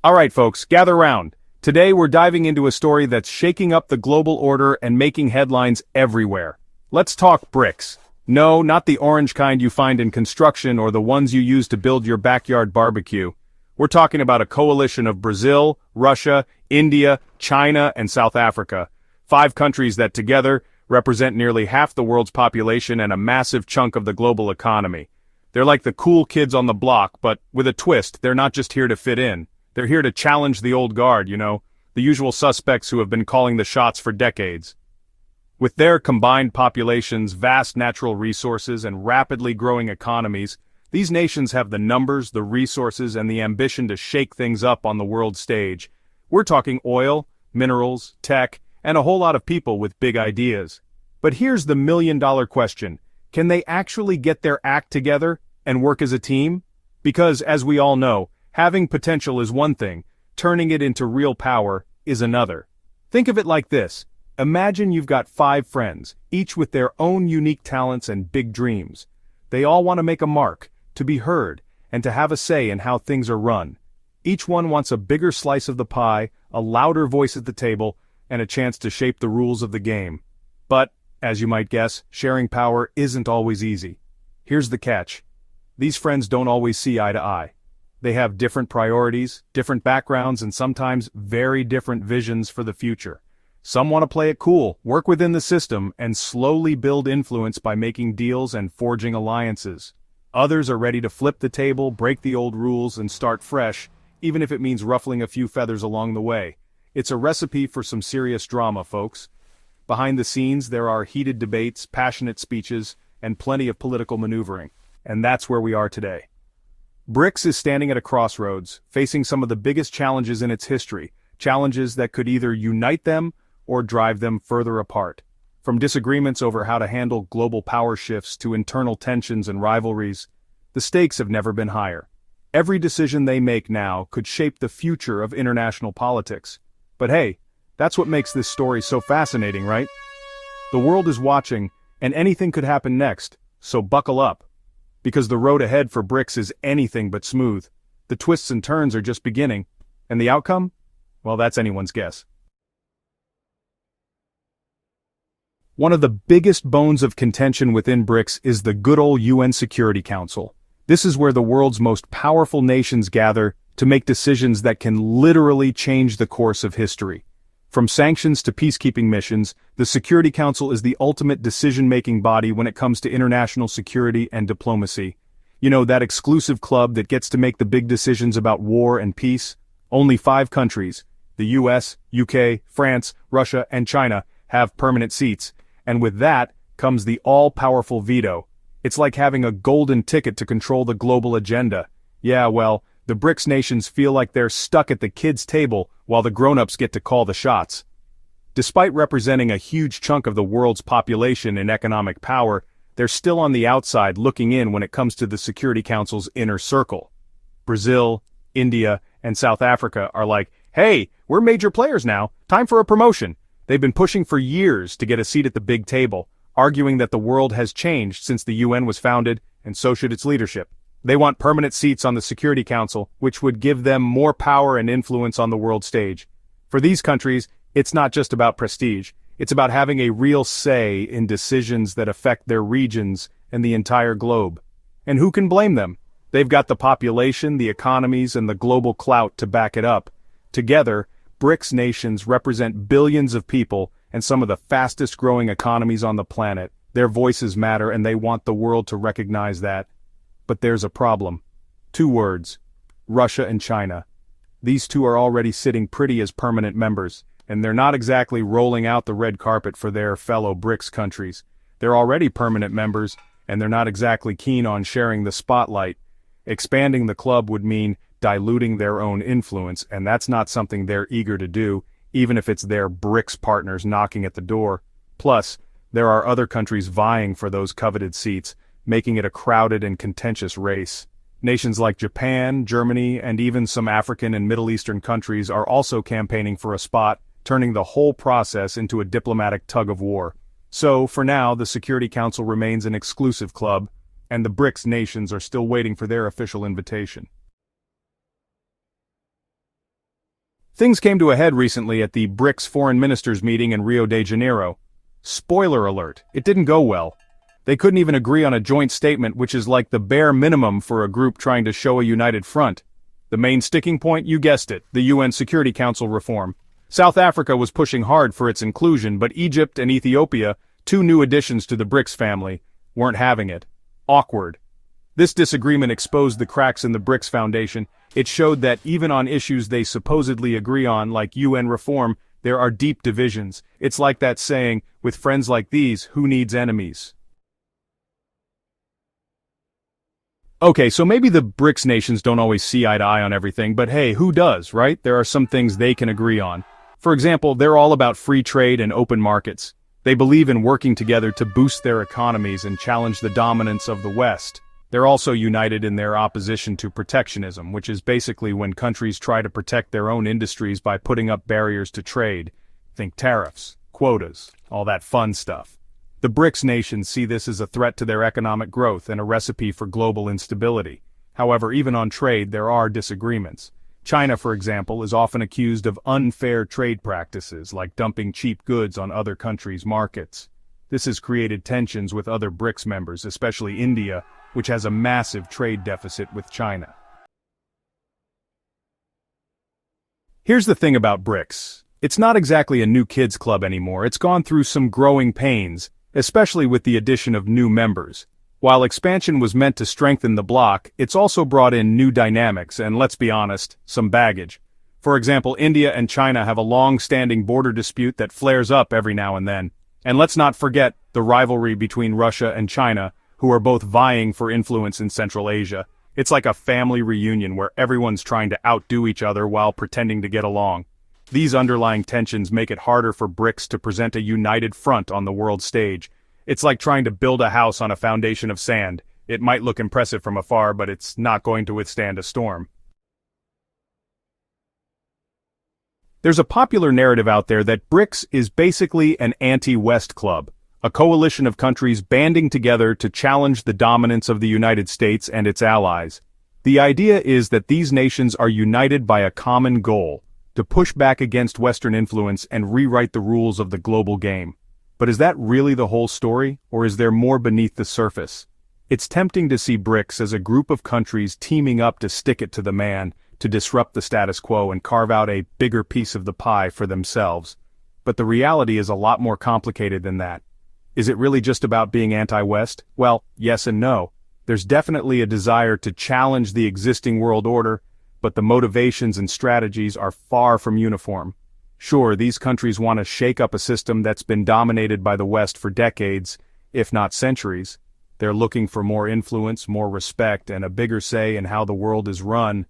Alright folks, gather round. Today we're diving into a story that's shaking up the global order and making headlines everywhere. Let's talk BRICS. No, not the orange kind you find in construction or the ones you use to build your backyard barbecue. We're talking about a coalition of Brazil, Russia, India, China, and South Africa. 5 countries that together represent nearly half the world's population and a massive chunk of the global economy. They're like the cool kids on the block, but with a twist, they're not just here to fit in. They're here to challenge the old guard, the usual suspects who have been calling the shots for decades. With their combined populations, vast natural resources, and rapidly growing economies, these nations have the numbers, the resources, and the ambition to shake things up on the world stage. We're talking oil, minerals, tech, and a whole lot of people with big ideas. But here's the million-dollar question. Can they actually get their act together and work as a team? Because, as we all know, having potential is one thing, turning it into real power is another. Think of it like this. Imagine you've got 5 friends, each with their own unique talents and big dreams. They all want to make a mark, to be heard, and to have a say in how things are run. Each one wants a bigger slice of the pie, a louder voice at the table, and a chance to shape the rules of the game. But, as you might guess, sharing power isn't always easy. Here's the catch. These friends don't always see eye to eye. They have different priorities, different backgrounds, and sometimes very different visions for the future. Some want to play it cool, work within the system, and slowly build influence by making deals and forging alliances. Others are ready to flip the table, break the old rules, and start fresh, even if it means ruffling a few feathers along the way. It's a recipe for some serious drama, folks. Behind the scenes, there are heated debates, passionate speeches, and plenty of political maneuvering. And that's where we are today. BRICS is standing at a crossroads, facing some of the biggest challenges in its history, challenges that could either unite them or drive them further apart. From disagreements over how to handle global power shifts to internal tensions and rivalries, the stakes have never been higher. Every decision they make now could shape the future of international politics. But hey, that's what makes this story so fascinating, right? The world is watching, and anything could happen next, so buckle up. Because the road ahead for BRICS is anything but smooth. The twists and turns are just beginning. And the outcome? Well, that's anyone's guess. One of the biggest bones of contention within BRICS is the good old UN Security Council. This is where the world's most powerful nations gather to make decisions that can literally change the course of history. From sanctions to peacekeeping missions, the Security Council is the ultimate decision-making body when it comes to international security and diplomacy. That exclusive club that gets to make the big decisions about war and peace. Only 5 countries, the US, UK, France, Russia, and China, have permanent seats, and with that comes the all-powerful veto. It's like having a golden ticket to control the global agenda. Yeah, well, the BRICS nations feel like they're stuck at the kids' table while the grown-ups get to call the shots. Despite representing a huge chunk of the world's population and economic power, they're still on the outside looking in when it comes to the Security Council's inner circle. Brazil, India, and South Africa are like, hey, we're major players now, time for a promotion. They've been pushing for years to get a seat at the big table, arguing that the world has changed since the UN was founded, and so should its leadership. They want permanent seats on the Security Council, which would give them more power and influence on the world stage. For these countries, it's not just about prestige, it's about having a real say in decisions that affect their regions and the entire globe. And who can blame them? They've got the population, the economies, and the global clout to back it up. Together, BRICS nations represent billions of people and some of the fastest-growing economies on the planet. Their voices matter, and they want the world to recognize that. But there's a problem. 2 words. Russia and China. These two are already sitting pretty as permanent members, and they're not exactly rolling out the red carpet for their fellow BRICS countries. They're already permanent members, and they're not exactly keen on sharing the spotlight. Expanding the club would mean diluting their own influence, and that's not something they're eager to do, even if it's their BRICS partners knocking at the door. Plus, there are other countries vying for those coveted seats, making it a crowded and contentious race. Nations like Japan, Germany, and even some African and Middle Eastern countries are also campaigning for a spot, turning the whole process into a diplomatic tug-of-war. So, for now, the Security Council remains an exclusive club, and the BRICS nations are still waiting for their official invitation. Things came to a head recently at the BRICS foreign ministers meeting in Rio de Janeiro. Spoiler alert, it didn't go well. They couldn't even agree on a joint statement, which is like the bare minimum for a group trying to show a united front. The main sticking point, you guessed it, the UN Security Council reform. South Africa was pushing hard for its inclusion, but Egypt and Ethiopia, two new additions to the BRICS family, weren't having it. Awkward. This disagreement exposed the cracks in the BRICS foundation. It showed that even on issues they supposedly agree on, like UN reform, there are deep divisions. It's like that saying, with friends like these, who needs enemies? Okay, so maybe the BRICS nations don't always see eye to eye on everything, but hey, who does, right? There are some things they can agree on. For example, they're all about free trade and open markets. They believe in working together to boost their economies and challenge the dominance of the West. They're also united in their opposition to protectionism, which is basically when countries try to protect their own industries by putting up barriers to trade. Think tariffs, quotas, all that fun stuff. The BRICS nations see this as a threat to their economic growth and a recipe for global instability. However, even on trade, there are disagreements. China, for example, is often accused of unfair trade practices, like dumping cheap goods on other countries' markets. This has created tensions with other BRICS members, especially India, which has a massive trade deficit with China. Here's the thing about BRICS. It's not exactly a new kids club anymore. It's gone through some growing pains, especially with the addition of new members. While expansion was meant to strengthen the bloc, it's also brought in new dynamics and, let's be honest, some baggage. For example, India and China have a long-standing border dispute that flares up every now and then. And let's not forget the rivalry between Russia and China, who are both vying for influence in Central Asia. It's like a family reunion where everyone's trying to outdo each other while pretending to get along. These underlying tensions make it harder for BRICS to present a united front on the world stage. It's like trying to build a house on a foundation of sand. It might look impressive from afar, but it's not going to withstand a storm. There's a popular narrative out there that BRICS is basically an anti-West club, a coalition of countries banding together to challenge the dominance of the United States and its allies. The idea is that these nations are united by a common goal, to push back against Western influence and rewrite the rules of the global game. But is that really the whole story, or is there more beneath the surface? It's tempting to see BRICS as a group of countries teaming up to stick it to the man, to disrupt the status quo and carve out a bigger piece of the pie for themselves. But the reality is a lot more complicated than that. Is it really just about being anti-West? Well, yes and no. There's definitely a desire to challenge the existing world order, but the motivations and strategies are far from uniform. Sure, these countries want to shake up a system that's been dominated by the West for decades, if not centuries. They're looking for more influence, more respect, and a bigger say in how the world is run.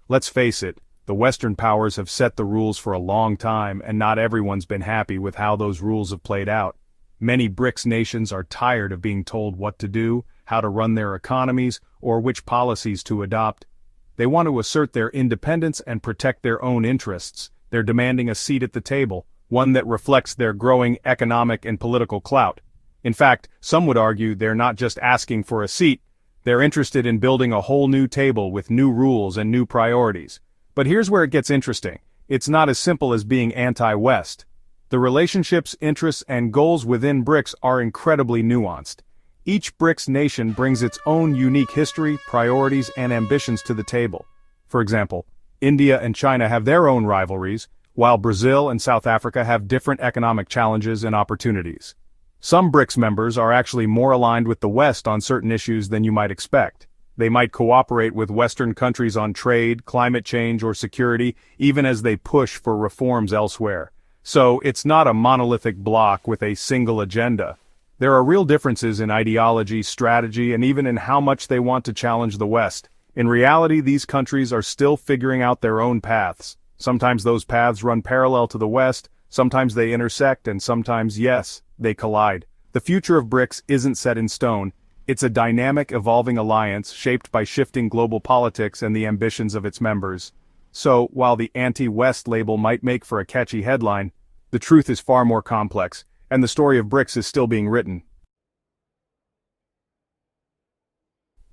Let's face it, the Western powers have set the rules for a long time, and not everyone's been happy with how those rules have played out. Many BRICS nations are tired of being told what to do, how to run their economies, or which policies to adopt. They want to assert their independence and protect their own interests. They're demanding a seat at the table, one that reflects their growing economic and political clout. In fact, some would argue they're not just asking for a seat, they're interested in building a whole new table with new rules and new priorities. But here's where it gets interesting. It's not as simple as being anti-West. The relationships, interests, and goals within BRICS are incredibly nuanced. Each BRICS nation brings its own unique history, priorities, and ambitions to the table. For example, India and China have their own rivalries, while Brazil and South Africa have different economic challenges and opportunities. Some BRICS members are actually more aligned with the West on certain issues than you might expect. They might cooperate with Western countries on trade, climate change, or security, even as they push for reforms elsewhere. So it's not a monolithic bloc with a single agenda. There are real differences in ideology, strategy, and even in how much they want to challenge the West. In reality, these countries are still figuring out their own paths. Sometimes those paths run parallel to the West, sometimes they intersect, and sometimes, yes, they collide. The future of BRICS isn't set in stone. It's a dynamic, evolving alliance shaped by shifting global politics and the ambitions of its members. So, while the anti-West label might make for a catchy headline, the truth is far more complex, and the story of BRICS is still being written.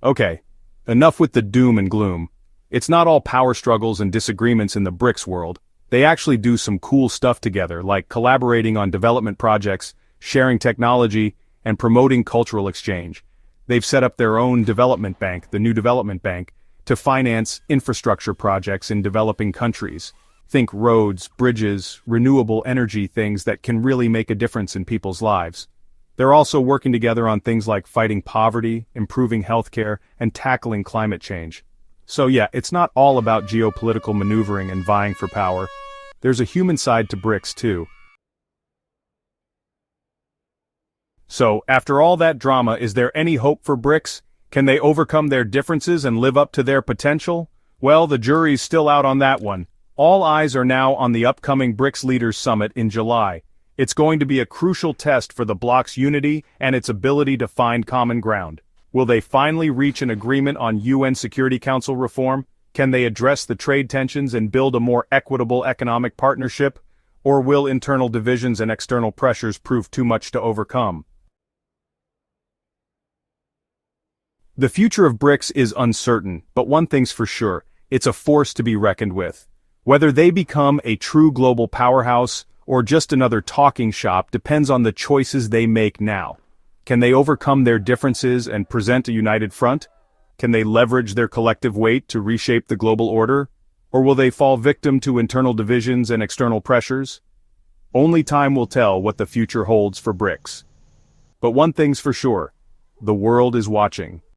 Okay, enough with the doom and gloom. It's not all power struggles and disagreements in the BRICS world. They actually do some cool stuff together, like collaborating on development projects, sharing technology, and promoting cultural exchange. They've set up their own development bank, the New Development Bank, to finance infrastructure projects in developing countries. Think roads, bridges, renewable energy, things that can really make a difference in people's lives. They're also working together on things like fighting poverty, improving healthcare, and tackling climate change. So yeah, it's not all about geopolitical maneuvering and vying for power. There's a human side to BRICS too. So, after all that drama, is there any hope for BRICS? Can they overcome their differences and live up to their potential? Well, the jury's still out on that one. All eyes are now on the upcoming BRICS Leaders Summit in July. It's going to be a crucial test for the bloc's unity and its ability to find common ground. Will they finally reach an agreement on UN Security Council reform? Can they address the trade tensions and build a more equitable economic partnership? Or will internal divisions and external pressures prove too much to overcome? The future of BRICS is uncertain, but one thing's for sure, it's a force to be reckoned with. Whether they become a true global powerhouse or just another talking shop depends on the choices they make now. Can they overcome their differences and present a united front? Can they leverage their collective weight to reshape the global order? Or will they fall victim to internal divisions and external pressures? Only time will tell what the future holds for BRICS. But one thing's for sure, the world is watching.